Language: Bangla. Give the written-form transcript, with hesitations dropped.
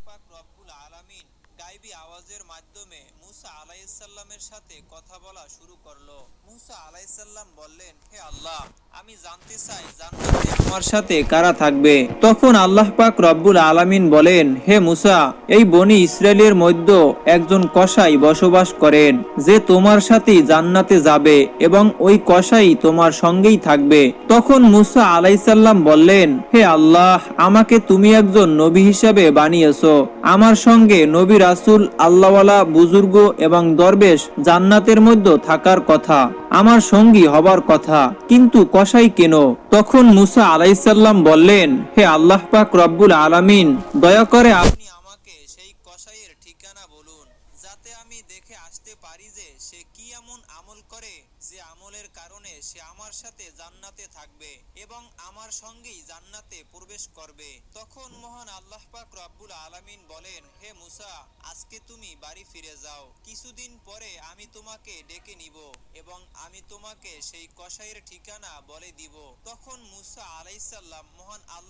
পাক রব্বুল আলামিন গায়বী আওয়াজের মাধ্যমে মুসা আলাইহিসসালামের সাথে কথা বলা শুরু করলো। মুসা আলাইহিসসালাম বললেন, হে আল্লাহ, আমি জানতে চাই জান্নাতে আমার সাথে কারা থাকবে। তখন আল্লাহ পাক রব্বুল আলামিন বলেন, হে মুসা, এই বনি ইসরায়েলের মধ্যে একজন কসাই বসবাস করেন, যে তোমার সাথে জান্নাতে যাবে এবং ওই কসাই তোমার সঙ্গেই থাকবে। তখন মুসা আলাইহিসসালাম বললেন, হে আল্লাহ, আমাকে তুমি একজন নবী হিসেবে বানিয়েছো। আমার সঙ্গে নবী রাসূল, আল্লাহওয়ালা, বুজুর্গ এবং দরবেশ জান্নাতের মধ্যে থাকার কথা, আমার সঙ্গী হবার কথা, কিন্তু কসাই কেন? তখন মুসা আলাইহিসসালাম বললেন, হে আল্লাহ পাক রব্বুল আলামিন, দয়া করে আপনি আমাকে সেই কসাইয়ের ঠিকানা বলুন, যাতে আমি দেখে আসতে পারি যে সে কি এমন আমল করে যে আমলের কারণে সে আমার সাথে জান্নাতে থাকবে এবং আমার সঙ্গেই জান্নাতে প্রবেশ করবে। তখন মহান আল্লাহ পাক রব্বুল আলামিন বলেন, হে মুসা, আজকে তুমি বাড়ি ফিরে যাও। কিছুদিন পরে আমি তোমাকে ডেকে নিব এবং আমি তোমাকে সেই কসাইয়ের ঠিকানা বলে দিব। তখন মুসা আলাইহিসসালাম মহান আল্লাহ